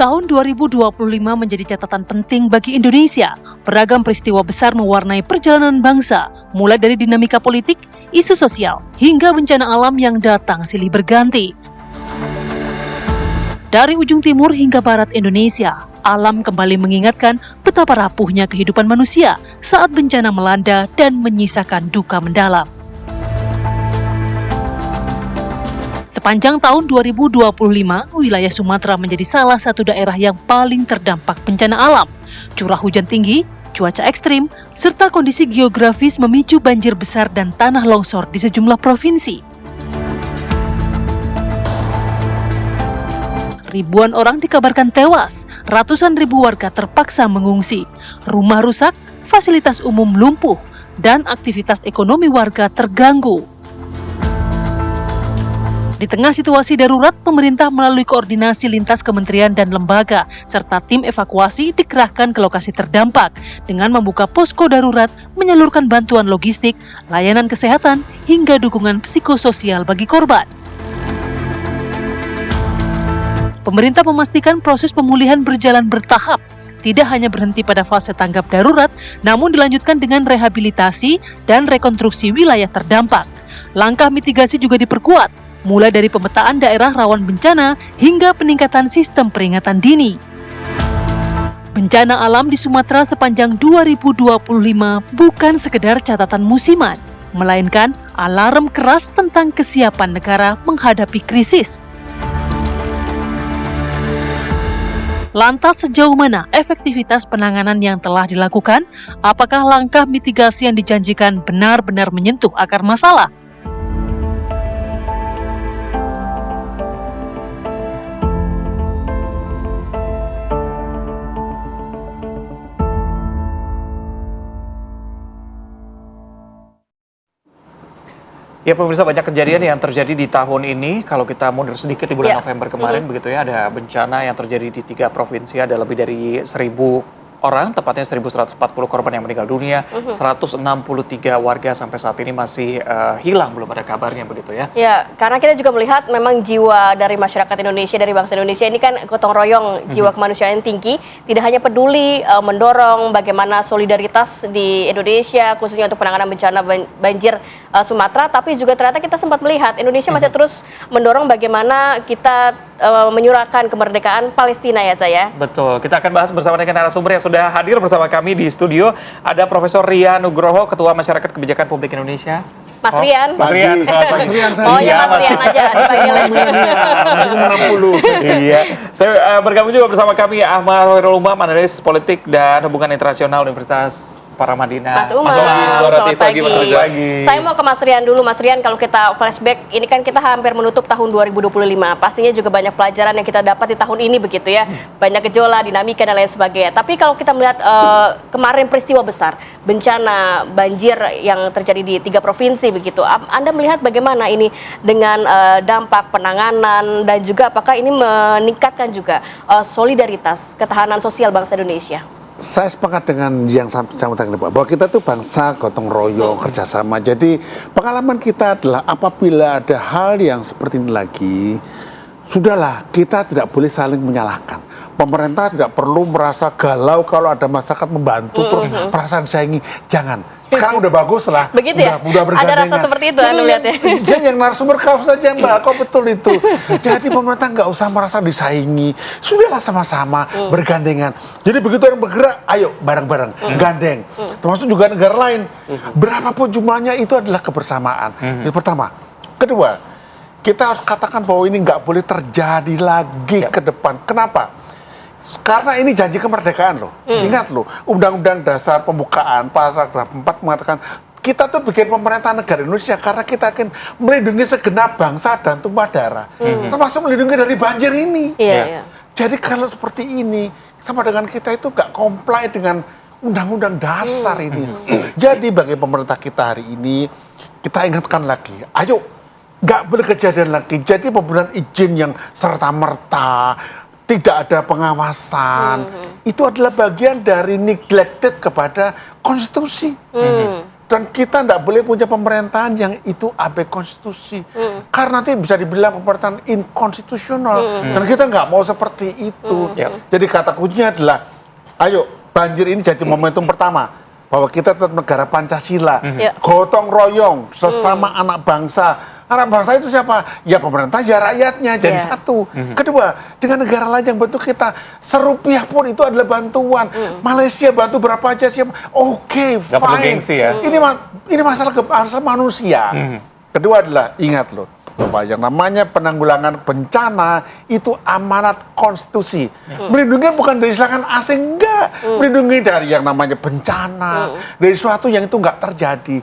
Tahun 2025 menjadi catatan penting bagi Indonesia. Beragam peristiwa besar mewarnai perjalanan bangsa, mulai dari dinamika politik, isu sosial, hingga bencana alam yang datang silih berganti. Dari ujung timur hingga barat Indonesia, alam kembali mengingatkan betapa rapuhnya kehidupan manusia saat bencana melanda dan menyisakan duka mendalam. Sepanjang tahun 2025, wilayah Sumatera menjadi salah satu daerah yang paling terdampak bencana alam. Curah hujan tinggi, cuaca ekstrim, serta kondisi geografis memicu banjir besar dan tanah longsor di sejumlah provinsi. Ribuan orang dikabarkan tewas, ratusan ribu warga terpaksa mengungsi, rumah rusak, fasilitas umum lumpuh, dan aktivitas ekonomi warga terganggu. Di tengah situasi darurat, pemerintah melalui koordinasi lintas kementerian dan lembaga, serta tim evakuasi dikerahkan ke lokasi terdampak dengan membuka posko darurat, menyalurkan bantuan logistik, layanan kesehatan, hingga dukungan psikososial bagi korban. Pemerintah memastikan proses pemulihan berjalan bertahap, tidak hanya berhenti pada fase tanggap darurat, namun dilanjutkan dengan rehabilitasi dan rekonstruksi wilayah terdampak. Langkah mitigasi juga diperkuat, mulai dari pemetaan daerah rawan bencana hingga peningkatan sistem peringatan dini. Bencana alam di Sumatera sepanjang 2025 bukan sekedar catatan musiman, melainkan alarm keras tentang kesiapan negara menghadapi krisis. Lantas sejauh mana efektivitas penanganan yang telah dilakukan? Apakah langkah mitigasi yang dijanjikan benar-benar menyentuh akar masalah? Ya pemirsa, banyak kejadian yang terjadi di tahun ini. Kalau kita mundur sedikit di bulan November kemarin, begitu ya, ada bencana yang terjadi di 3 provinsi, ada lebih dari 1.000 orang, tepatnya 1.140 korban yang meninggal dunia, 163 warga sampai saat ini masih hilang, belum ada kabarnya begitu ya. Ya, karena kita juga melihat memang jiwa dari masyarakat Indonesia, dari bangsa Indonesia ini kan gotong royong, jiwa kemanusiaan tinggi, tidak hanya peduli mendorong bagaimana solidaritas di Indonesia, khususnya untuk penanganan bencana banjir Sumatera, tapi juga ternyata kita sempat melihat Indonesia masih terus mendorong bagaimana kita menyurahkan kemerdekaan Palestina ya saya. Betul, kita akan bahas bersama dengan narasumber yang sudah hadir bersama kami di studio. Ada Profesor Rian Nugroho, Ketua Masyarakat Kebijakan Publik Indonesia. Mas Rian. Mas Rian. Mas Rian saya. Oh ya, Mas Rian aja dipanggilnya. Masih umur 60. Iya, saya bergabung juga bersama kami Ahmad Hoirul Umam, analis politik dan hubungan internasional Universitas Paramadina. Mas Umam, selamat pagi. Saya mau ke Mas Rian dulu. Mas Rian, kalau kita flashback, ini kan kita hampir menutup tahun 2025. Pastinya juga banyak pelajaran yang kita dapat di tahun ini begitu ya. Banyak gejolak, dinamika dan lain sebagainya. Tapi kalau kita melihat kemarin peristiwa besar, bencana banjir yang terjadi di 3 provinsi begitu. Anda melihat bagaimana ini dengan dampak penanganan dan juga apakah ini meningkatkan juga solidaritas ketahanan sosial bangsa Indonesia? Saya sepakat dengan yang saya sampaikan bahwa kita tuh bangsa gotong royong, kerjasama. Jadi pengalaman kita adalah apabila ada hal yang seperti ini lagi, sudahlah, kita tidak boleh saling menyalahkan. Pemerintah tidak perlu merasa galau kalau ada masyarakat membantu terus perasaan saingi. Jangan. Sekarang udah bagus lah. Begitu ya? Udah bergandengan. Ada rasa seperti itu Anda lihatnya. Yang narasumber kau saja Mbak, kau betul itu. Jadi pemerintah nggak usah merasa disaingi. Sudahlah sama-sama bergandengan. Jadi begitu orang bergerak, ayo bareng-bareng, gandeng. Termasuk juga negara lain. Berapapun jumlahnya itu adalah kebersamaan. Itu pertama. Kedua, kita harus katakan bahwa ini nggak boleh terjadi lagi ke depan. Kenapa? Karena ini janji kemerdekaan loh. Ingat loh, Undang-Undang Dasar Pembukaan paragraf 4 mengatakan kita tuh bikin pemerintah negara Indonesia karena kita akan melindungi segenap bangsa dan tumpah darah. Termasuk melindungi dari banjir ini. Jadi kalau seperti ini, sama dengan kita itu nggak comply dengan Undang-Undang Dasar ini. Jadi bagi pemerintah kita hari ini, kita ingatkan lagi, ayo, nggak boleh kejadian lagi. Jadi pemberian izin yang serta-merta, tidak ada pengawasan, itu adalah bagian dari neglected kepada konstitusi. Dan kita tidak boleh punya pemerintahan yang itu abai konstitusi. Karena nanti bisa dibilang pemerintahan inkonstitusional. Dan kita nggak mau seperti itu. Jadi kata kuncinya adalah, ayo banjir ini jadi momentum pertama. Bahwa kita tetap negara Pancasila. Gotong royong, sesama anak bangsa. Anak bangsa itu siapa? Ya pemerintah, ya rakyatnya. Jadi satu. Kedua, dengan negara lain yang bentuk kita, serupiah pun itu adalah bantuan. Malaysia bantu berapa aja siapa? Oke, Nggak perlu fine. gengsi ya. Ini masalah kebangsaan manusia. Kedua adalah, ingat loh, bahwa yang namanya penanggulangan bencana itu amanat konstitusi. Melindungi bukan dari serangan asing, enggak. Melindungi dari yang namanya bencana, dari sesuatu yang itu enggak terjadi.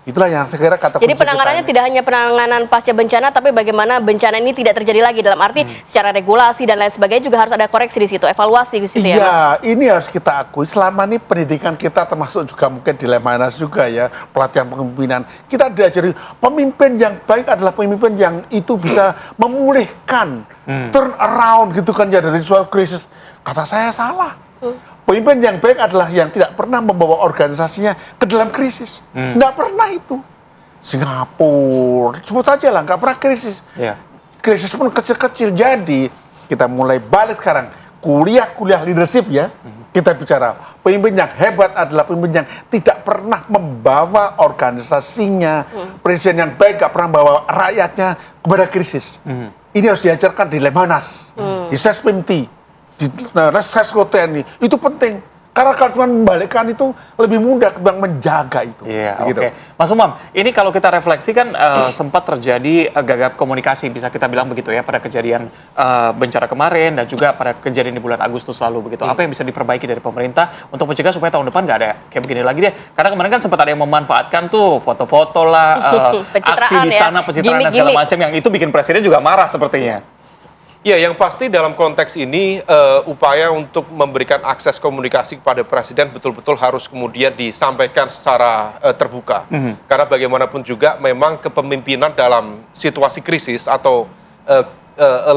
Itulah yang saya kira kata Jadi kunci penanganannya kita. tidak hanya penanganan pasca bencana, tapi bagaimana bencana ini tidak terjadi lagi, dalam arti secara regulasi dan lain sebagainya juga harus ada koreksi di situ, evaluasi di situ ya, Mas? Iya, ini harus kita akui. Selama ini pendidikan kita termasuk juga mungkin di Lemhanas juga ya, pelatihan kepemimpinan. Kita diajari pemimpin yang baik adalah pemimpin yang itu bisa memulihkan, turn around gitu kan ya dari suatu krisis. Kata saya salah. Pemimpin yang baik adalah yang tidak pernah membawa organisasinya ke dalam krisis. Tidak pernah itu. Singapura, sebut aja lah, nggak pernah krisis. Krisis pun kecil-kecil. Jadi kita mulai balik sekarang. Kuliah leadership ya. Kita bicara pemimpin yang hebat adalah pemimpin yang tidak pernah membawa organisasinya. Presiden yang baik nggak pernah membawa rakyatnya kepada krisis. Ini harus diajarkan di Lemhanas, di Sespimti, di Resesko TNI. Itu penting. Karena kalau cuma membalikkan itu lebih mudah ketimbang menjaga itu. Iya, gitu. oke. Mas Umam, ini kalau kita refleksi kan sempat terjadi gagap komunikasi, bisa kita bilang begitu ya, pada kejadian bencana kemarin dan juga pada kejadian di bulan Agustus lalu begitu. Apa yang bisa diperbaiki dari pemerintah untuk mencegah supaya tahun depan nggak ada kayak begini lagi deh? Karena kemarin kan sempat ada yang memanfaatkan tuh foto-foto lah, aksi di sana, pencitraan dan segala macam yang itu bikin presiden juga marah sepertinya. Ya, yang pasti dalam konteks ini upaya untuk memberikan akses komunikasi kepada presiden betul-betul harus kemudian disampaikan secara terbuka. Karena bagaimanapun juga memang kepemimpinan dalam situasi krisis atau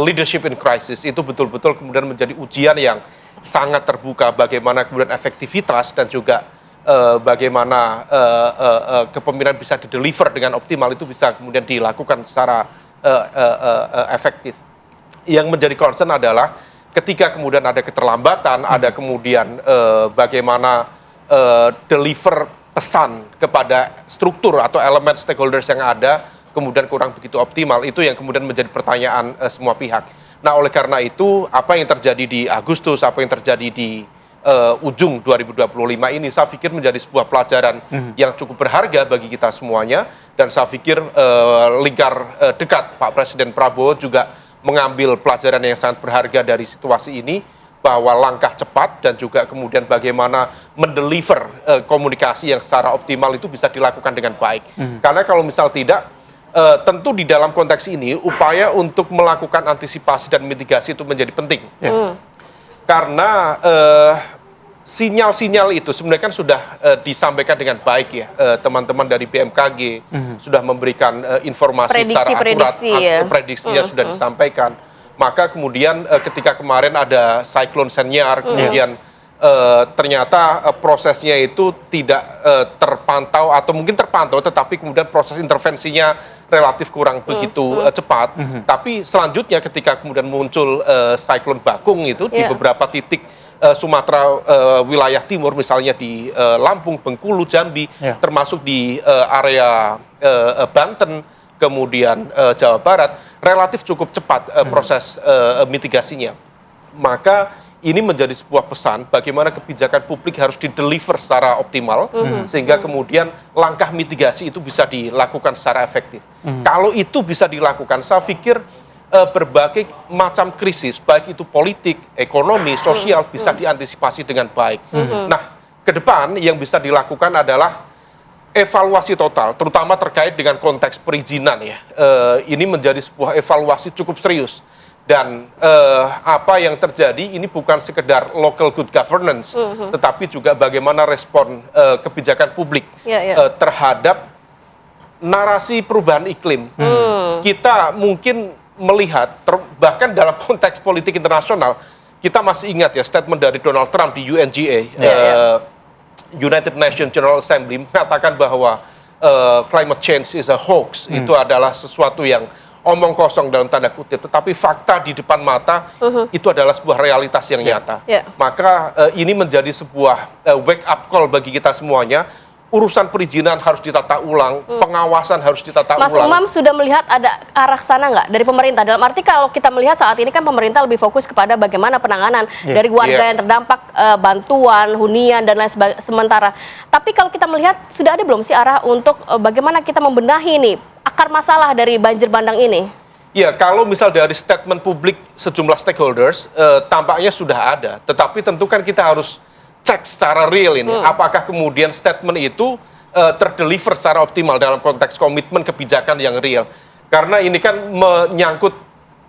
leadership in crisis itu betul-betul kemudian menjadi ujian yang sangat terbuka. Bagaimana kemudian efektivitas dan juga bagaimana kepemimpinan bisa dideliver dengan optimal itu bisa kemudian dilakukan secara efektif. Yang menjadi concern adalah ketika kemudian ada keterlambatan, ada kemudian bagaimana deliver pesan kepada struktur atau elemen stakeholders yang ada, kemudian kurang begitu optimal, itu yang kemudian menjadi pertanyaan semua pihak. Nah, oleh karena itu, apa yang terjadi di Agustus, apa yang terjadi di ujung 2025 ini, saya pikir menjadi sebuah pelajaran yang cukup berharga bagi kita semuanya, dan saya pikir lingkar dekat Pak Presiden Prabowo juga mengambil pelajaran yang sangat berharga dari situasi ini, bahwa langkah cepat dan juga kemudian bagaimana mendeliver komunikasi yang secara optimal itu bisa dilakukan dengan baik. Karena kalau misal tidak, tentu di dalam konteks ini upaya untuk melakukan antisipasi dan mitigasi itu menjadi penting. Karena sinyal-sinyal itu sebenarnya kan sudah disampaikan dengan baik ya, teman-teman dari BMKG sudah memberikan informasi secara akurat, prediksinya sudah disampaikan. Maka kemudian ketika kemarin ada siklon Senyar, kemudian ternyata prosesnya itu tidak terpantau, atau mungkin terpantau tetapi kemudian proses intervensinya relatif kurang begitu cepat. Tapi selanjutnya ketika kemudian muncul siklon Bakung itu di beberapa titik Sumatera wilayah timur, misalnya di Lampung, Bengkulu, Jambi, termasuk di area Banten, kemudian Jawa Barat, relatif cukup cepat proses mitigasinya. Maka ini menjadi sebuah pesan bagaimana kebijakan publik harus dideliver secara optimal, sehingga kemudian langkah mitigasi itu bisa dilakukan secara efektif. Kalau itu bisa dilakukan, saya pikir berbagai macam krisis, baik itu politik, ekonomi, sosial, bisa diantisipasi dengan baik. Nah, ke depan yang bisa dilakukan adalah evaluasi total, terutama terkait dengan konteks perizinan ya. Ini menjadi sebuah evaluasi cukup serius. Dan apa yang terjadi ini bukan sekedar local good governance, tetapi juga bagaimana respon kebijakan publik terhadap narasi perubahan iklim. Kita mungkin melihat, bahkan dalam konteks politik internasional, kita masih ingat ya statement dari Donald Trump di UNGA United Nations General Assembly mengatakan bahwa climate change is a hoax, itu adalah sesuatu yang omong kosong dalam tanda kutip, tetapi fakta di depan mata itu adalah sebuah realitas yang nyata. Maka ini menjadi sebuah wake up call bagi kita semuanya. Urusan perizinan harus ditata ulang, pengawasan harus ditata ulang. Mas Umam sudah melihat ada arah sana nggak dari pemerintah? Dalam arti kalau kita melihat saat ini kan pemerintah lebih fokus kepada bagaimana penanganan dari warga yang terdampak, bantuan, hunian, dan lain sementara. Tapi kalau kita melihat, sudah ada belum sih arah untuk bagaimana kita membenahi nih akar masalah dari banjir bandang ini? Ya, kalau misal dari statement publik sejumlah stakeholders, tampaknya sudah ada. Tetapi tentu kan kita harus cek secara real ini, apakah kemudian statement itu terdeliver secara optimal dalam konteks komitmen kebijakan yang real. Karena ini kan menyangkut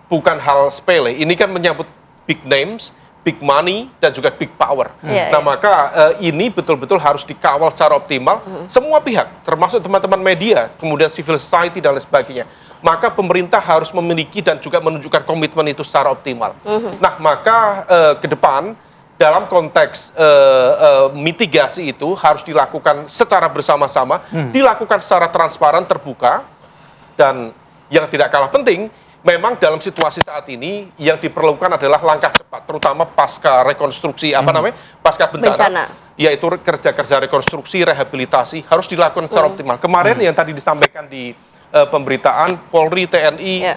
bukan hal sepele, ini kan menyangkut big names, big money, dan juga big power. Nah, maka ini betul-betul harus dikawal secara optimal, semua pihak, termasuk teman-teman media, kemudian civil society, dan lain sebagainya. Maka pemerintah harus memiliki dan juga menunjukkan komitmen itu secara optimal. Nah, maka ke depan, dalam konteks mitigasi itu harus dilakukan secara bersama-sama, dilakukan secara transparan, terbuka, dan yang tidak kalah penting, memang dalam situasi saat ini yang diperlukan adalah langkah cepat, terutama pasca rekonstruksi, pasca bencana, yaitu kerja-kerja rekonstruksi, rehabilitasi harus dilakukan secara optimal. Kemarin yang tadi disampaikan di pemberitaan, Polri, TNI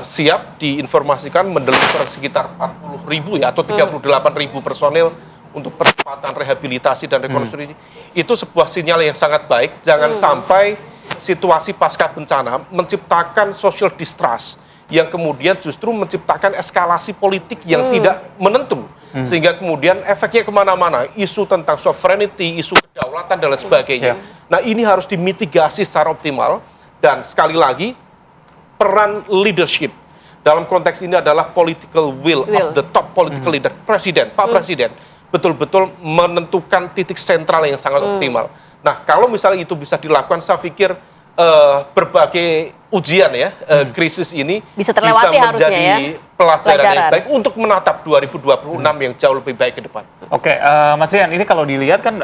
siap diinformasikan mendeliver sekitar 40.000 ya, atau 38.000 personil untuk percepatan rehabilitasi dan rekonstruksi. Itu sebuah sinyal yang sangat baik. Jangan sampai situasi pasca bencana menciptakan social distrust yang kemudian justru menciptakan eskalasi politik yang tidak menentu. Sehingga kemudian efeknya kemana-mana, isu tentang sovereignty, isu kedaulatan, dan lain sebagainya. Nah, ini harus dimitigasi secara optimal. Dan sekali lagi, peran leadership dalam konteks ini adalah political will of the top political leader, Presiden, Pak Presiden, betul-betul menentukan titik sentral yang sangat optimal. Nah, kalau misalnya itu bisa dilakukan, saya pikir berbagai ujian ya, krisis ini bisa menjadi pelajaran yang baik untuk menatap 2026 yang jauh lebih baik ke depan. Oke, Mas Rian, ini kalau dilihat kan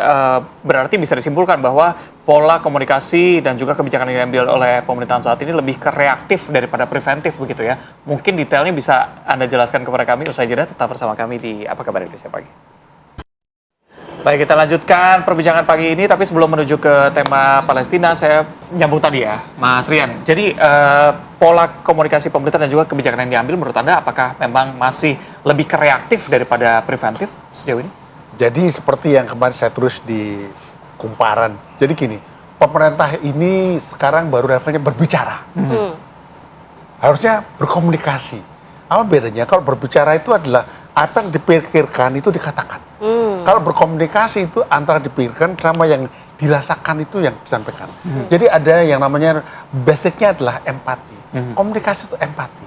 berarti bisa disimpulkan bahwa pola komunikasi dan juga kebijakan yang diambil oleh pemerintahan saat ini lebih ke reaktif daripada preventif begitu ya. Mungkin detailnya bisa Anda jelaskan kepada kami, usai jeda tetap bersama kami di Apa Kabar Indonesia Pagi. Baik, kita lanjutkan perbincangan pagi ini, tapi sebelum menuju ke tema Palestina, saya nyambung tadi ya, Mas Rian. Jadi pola komunikasi pemerintah dan juga kebijakan yang diambil menurut Anda apakah memang masih lebih ke reaktif daripada preventif sejauh ini? Jadi seperti yang kemarin saya tulis di Kumparan. Jadi gini, pemerintah ini sekarang baru levelnya berbicara. Harusnya berkomunikasi. Apa bedanya? Kalau berbicara itu adalah apa yang dipikirkan itu dikatakan. Kalau berkomunikasi itu antara dipikirkan sama yang dirasakan itu yang disampaikan. Jadi ada yang namanya basicnya adalah empati. Komunikasi itu empati.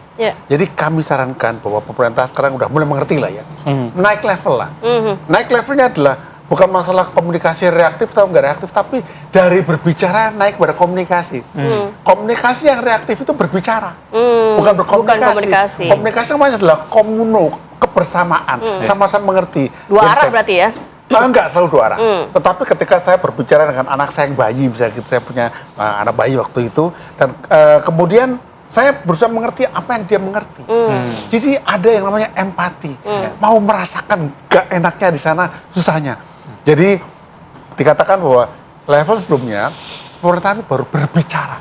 Jadi kami sarankan bahwa pemerintah sekarang udah mulai mengerti lah ya. Naik level lah. Naik levelnya adalah bukan masalah komunikasi reaktif atau enggak reaktif, tapi dari berbicara naik pada komunikasi. Komunikasi yang reaktif itu berbicara, bukan berkomunikasi. Komunikasi namanya adalah kebersamaan, sama-sama mengerti. Dua arah berarti ya? Enggak selalu dua arah. Tetapi ketika saya berbicara dengan anak saya yang bayi, misalnya gitu, saya punya anak bayi waktu itu, dan kemudian saya berusaha mengerti apa yang dia mengerti. Jadi ada yang namanya empati, mau merasakan gak enaknya di sana, susahnya. Jadi dikatakan bahwa level sebelumnya pemerintahan baru berbicara.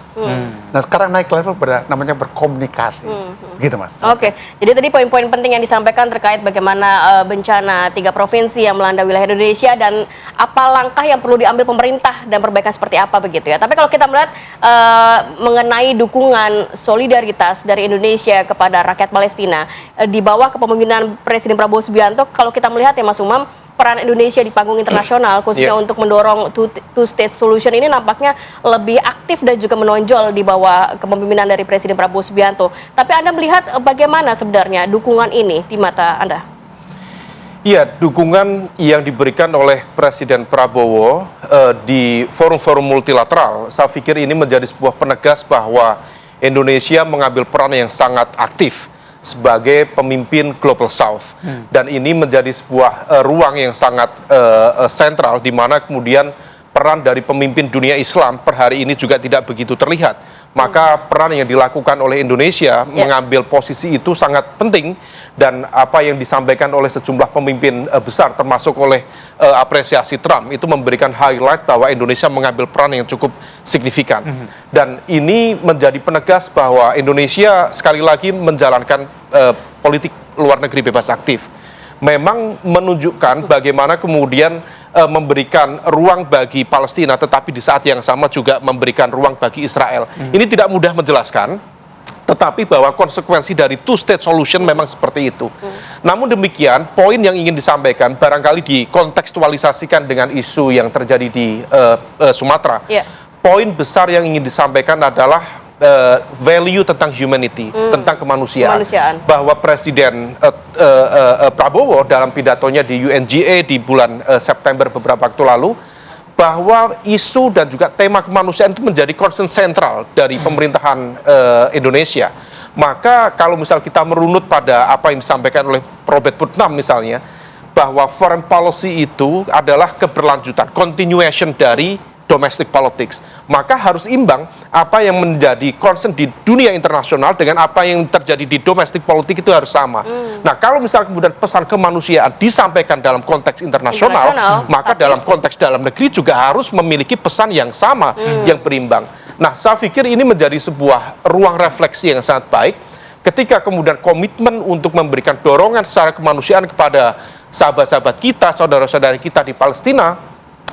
Nah sekarang naik level pada namanya berkomunikasi. Begitu Mas. Oke, jadi tadi poin-poin penting yang disampaikan terkait bagaimana bencana 3 provinsi yang melanda wilayah Indonesia dan apa langkah yang perlu diambil pemerintah dan perbaikan seperti apa begitu ya. Tapi kalau kita melihat mengenai dukungan solidaritas dari Indonesia kepada rakyat Palestina di bawah kepemimpinan Presiden Prabowo Subianto, kalau kita melihat ya Mas Umam, peran Indonesia di panggung internasional khususnya untuk mendorong two-state solution ini nampaknya lebih aktif dan juga menonjol di bawah kepemimpinan dari Presiden Prabowo Subianto. Tapi Anda melihat bagaimana sebenarnya dukungan ini di mata Anda? Iya, dukungan yang diberikan oleh Presiden Prabowo di forum-forum multilateral, saya pikir ini menjadi sebuah penegas bahwa Indonesia mengambil peran yang sangat aktif sebagai pemimpin Global South. Dan ini menjadi sebuah ruang yang sangat sentral, di mana kemudian peran dari pemimpin dunia Islam per hari ini juga tidak begitu terlihat. Maka peran yang dilakukan oleh Indonesia mengambil posisi itu sangat penting, dan apa yang disampaikan oleh sejumlah pemimpin besar termasuk oleh apresiasi Trump itu memberikan highlight bahwa Indonesia mengambil peran yang cukup signifikan. Dan ini menjadi penegas bahwa Indonesia sekali lagi menjalankan politik luar negeri bebas aktif. Memang menunjukkan bagaimana kemudian memberikan ruang bagi Palestina, tetapi di saat yang sama juga memberikan ruang bagi Israel. Ini tidak mudah menjelaskan, tetapi bahwa konsekuensi dari two-state solution memang seperti itu. Namun demikian, poin yang ingin disampaikan barangkali dikontekstualisasikan dengan isu yang terjadi di Sumatera. Poin besar yang ingin disampaikan adalah value tentang humanity, tentang kemanusiaan. Bahwa Presiden Prabowo dalam pidatonya di UNGA di bulan September beberapa waktu lalu, bahwa isu dan juga tema kemanusiaan itu menjadi concern sentral dari pemerintahan Indonesia. Maka kalau misal kita merunut pada apa yang disampaikan oleh Robert Putnam misalnya, bahwa foreign policy itu adalah keberlanjutan, continuation dari domestic politics, maka harus imbang apa yang menjadi concern di dunia internasional dengan apa yang terjadi di domestic politik itu harus sama. Nah, kalau misalnya kemudian pesan kemanusiaan disampaikan dalam konteks internasional, maka dalam konteks dalam negeri juga harus memiliki pesan yang sama, yang berimbang. Nah, saya pikir ini menjadi sebuah ruang refleksi yang sangat baik ketika kemudian komitmen untuk memberikan dorongan secara kemanusiaan kepada sahabat-sahabat kita, saudara-saudara kita di Palestina,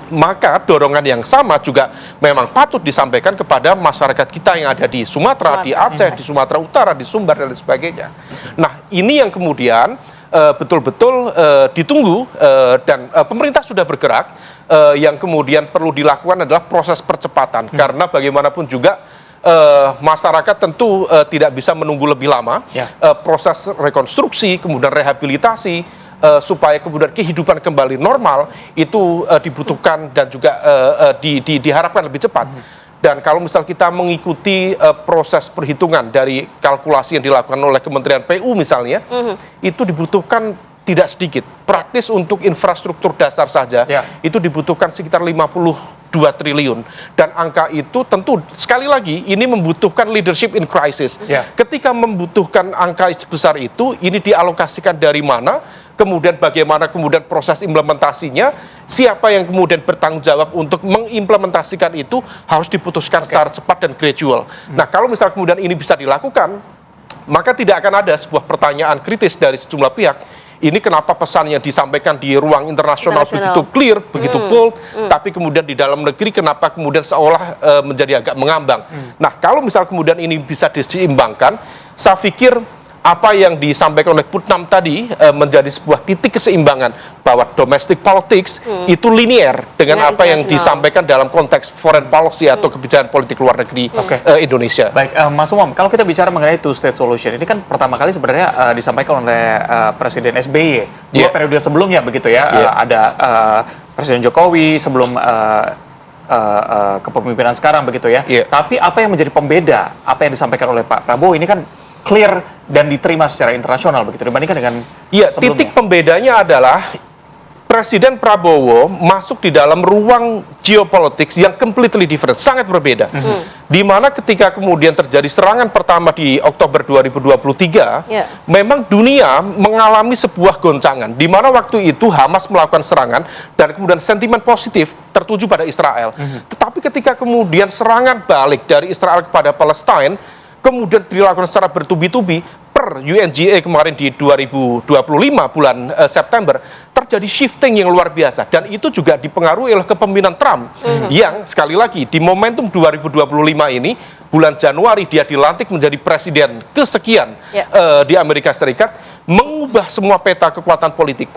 maka dorongan yang sama juga memang patut disampaikan kepada masyarakat kita yang ada di Sumatera, di Aceh, di Sumatera Utara, di Sumbar, dan sebagainya. Nah, ini yang kemudian betul-betul ditunggu, dan pemerintah sudah bergerak. Yang kemudian perlu dilakukan adalah proses percepatan, karena bagaimanapun juga masyarakat tentu tidak bisa menunggu lebih lama. Proses rekonstruksi, kemudian rehabilitasi, supaya kemudian kehidupan kembali normal itu dibutuhkan dan juga diharapkan lebih cepat. Dan kalau misal kita mengikuti proses perhitungan dari kalkulasi yang dilakukan oleh Kementerian PU misalnya, itu dibutuhkan tidak sedikit. Praktis untuk infrastruktur dasar saja, itu dibutuhkan sekitar 52 triliun. Dan angka itu tentu, sekali lagi, ini membutuhkan leadership in crisis. Ketika membutuhkan angka sebesar itu, ini dialokasikan dari mana, kemudian bagaimana kemudian proses implementasinya, siapa yang kemudian bertanggung jawab untuk mengimplementasikan itu, harus diputuskan secara cepat dan gradual. Nah, kalau misalnya kemudian ini bisa dilakukan, maka tidak akan ada sebuah pertanyaan kritis dari sejumlah pihak. Ini kenapa pesan yang disampaikan di ruang internasional begitu clear, begitu bold, tapi kemudian di dalam negeri kenapa kemudian seolah menjadi agak mengambang. Nah, kalau misal kemudian ini bisa diseimbangkan, saya pikir apa yang disampaikan oleh Putnam tadi menjadi sebuah titik keseimbangan bahwa domestic politics itu linear dengan apa yang disampaikan dalam konteks foreign policy atau kebijakan politik luar negeri Indonesia. Baik, Mas Umam, kalau kita bicara mengenai two-state solution, ini kan pertama kali sebenarnya disampaikan oleh Presiden SBY dua periode sebelumnya begitu ya. Ada Presiden Jokowi sebelum kepemimpinan sekarang begitu ya. Tapi apa yang menjadi pembeda apa yang disampaikan oleh Pak Prabowo ini kan clear dan diterima secara internasional begitu dibandingkan dengan sebelumnya. Titik pembedanya adalah Presiden Prabowo masuk di dalam ruang geopolitik yang completely different, sangat berbeda. Di mana ketika kemudian terjadi serangan pertama di Oktober 2023, memang dunia mengalami sebuah goncangan. Di mana waktu itu Hamas melakukan serangan dan kemudian sentimen positif tertuju pada Israel. Tetapi ketika kemudian serangan balik dari Israel kepada Palestina, kemudian dilakukan secara bertubi-tubi per UNGA kemarin di 2025 bulan September, terjadi shifting yang luar biasa, dan itu juga dipengaruhi oleh kepemimpinan Trump yang sekali lagi di momentum 2025 ini bulan Januari dia dilantik menjadi presiden kesekian di Amerika Serikat, mengubah semua peta kekuatan politik.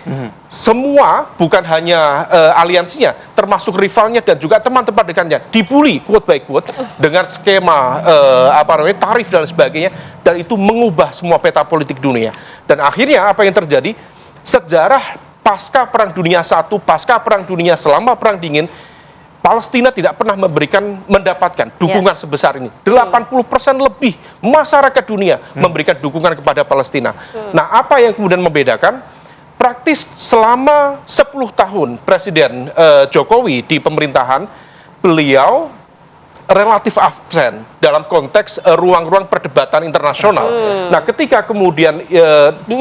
Semua, bukan hanya aliansinya, termasuk rivalnya dan juga teman-teman dekatnya dibully quote by quote dengan skema tarif dan sebagainya, dan itu mengubah semua peta politik dunia. Dan akhirnya apa yang terjadi? Sejarah pasca Perang Dunia I, pasca Perang Dunia selama Perang Dingin, Palestina tidak pernah mendapatkan dukungan sebesar ini. 80% lebih masyarakat dunia memberikan dukungan kepada Palestina. Nah, apa yang kemudian membedakan? Praktis selama 10 tahun Presiden Jokowi di pemerintahan, beliau relatif absen dalam konteks ruang-ruang perdebatan internasional. Nah, ketika kemudian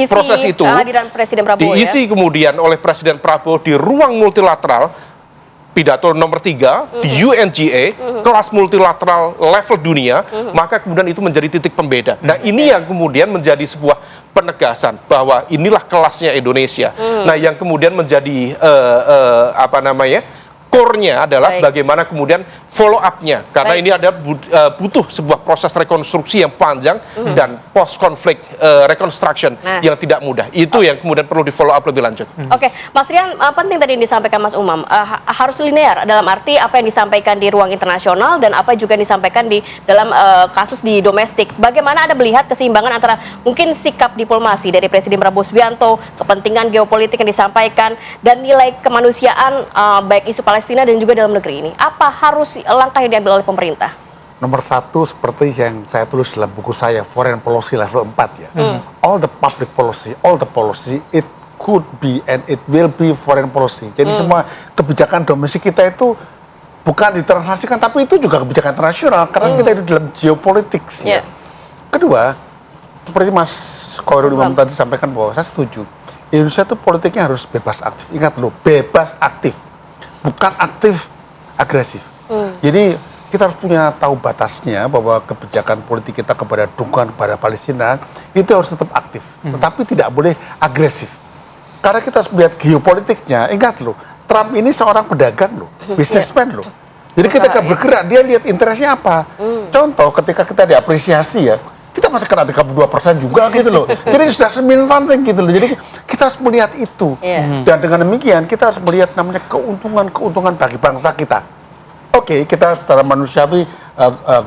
proses itu diisi kemudian oleh Presiden Prabowo di ruang multilateral, pidato nomor 3 di UNGA, kelas multilateral level dunia, maka kemudian itu menjadi titik pembeda. Nah, ini yang kemudian menjadi sebuah penegasan bahwa inilah kelasnya Indonesia. Nah, yang kemudian menjadi core-nya adalah bagaimana kemudian follow up-nya. Karena ini ada butuh sebuah proses rekonstruksi yang panjang dan post-conflict reconstruction yang tidak mudah. Itu yang kemudian perlu di-follow up lebih lanjut. Oke, Mas Rian, penting tadi yang disampaikan Mas Umam. Harus linear, dalam arti apa yang disampaikan di ruang internasional dan apa juga yang disampaikan di dalam kasus di domestik. Bagaimana Anda melihat keseimbangan antara mungkin sikap diplomasi dari Presiden Prabowo Subianto, kepentingan geopolitik yang disampaikan, dan nilai kemanusiaan baik isu Palestina dan juga dalam negeri ini? Apa harus langkah yang diambil oleh pemerintah? Nomor satu, seperti yang saya tulis dalam buku saya, Foreign Policy Level 4 ya. All the public policy, all the policy, it could be and it will be foreign policy. Jadi semua kebijakan domestik kita itu bukan ditranslasikan, tapi itu juga kebijakan internasional, karena kita itu dalam geopolitik. Ya. Kedua, seperti Mas Khoirul Imam tadi sampaikan bahwa saya setuju, Indonesia itu politiknya harus bebas aktif. Ingat loh, bebas aktif, bukan aktif agresif. Jadi kita harus punya tahu batasnya bahwa kebijakan politik kita kepada dukungan kepada Palestina itu harus tetap aktif, tetapi tidak boleh agresif. Karena kita harus melihat geopolitiknya. Ingat loh, Trump ini seorang pedagang loh, businessman loh. Jadi ketika bergerak dia lihat interestnya apa. Contoh ketika kita diapresiasi ya, kita masih kena 32% juga gitu loh. Jadi sudah mean something gitu loh. Jadi kita harus melihat itu. Dan dengan demikian kita harus melihat namanya keuntungan bagi bangsa kita. Oke, kita secara manusiawi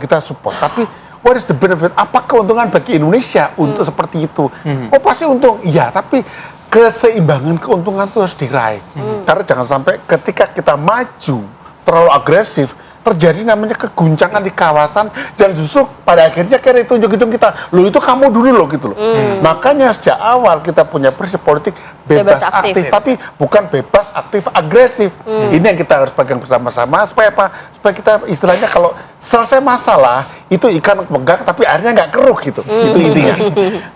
kita support. Tapi what is the benefit? Apa keuntungan bagi Indonesia untuk seperti itu? Oh pasti untung, iya. Tapi keseimbangan keuntungan itu harus diraih. Karena jangan sampai ketika kita maju terlalu agresif, terjadi namanya keguncangan di kawasan dan justru pada akhirnya kayak tunjuk-tunjuk kita, loh itu kamu dulu loh gitu loh. Makanya sejak awal kita punya prinsip politik bebas aktif, tapi bukan bebas aktif agresif. Ini yang kita harus pegang bersama-sama supaya apa? Supaya kita istilahnya kalau selesai masalah itu ikan pegang tapi airnya nggak keruh gitu. Itu intinya.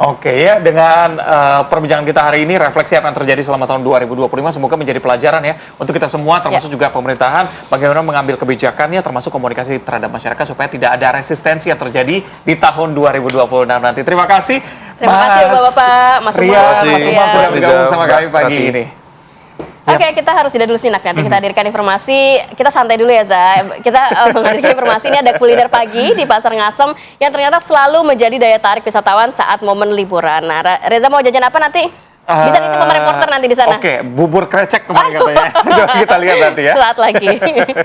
Oke ya, dengan perbincangan kita hari ini, refleksi apa yang terjadi selama tahun 2025 semoga menjadi pelajaran ya untuk kita semua, termasuk juga pemerintahan, bagaimana mengambil kebijakannya, termasuk komunikasi terhadap masyarakat supaya tidak ada resistensi yang terjadi di tahun 2026 nanti. Terima kasih. Terima kasih Bapak-Bapak, Mas Umar, Mas Umar sudah bergabung sama kami pagi ini. Oke, kita harus jeda dulu sinak. Nanti kita hadirkan informasi. Kita santai dulu ya, Za. Kita menghadirkan informasi ini ada kuliner pagi di Pasar Ngasem yang ternyata selalu menjadi daya tarik wisatawan saat momen liburan. Nah, Reza mau jajan apa nanti? Bisa ditunggu sama reporter nanti di sana. Oke, bubur krecek kemarin katanya. Kita lihat nanti ya. Sesaat lagi.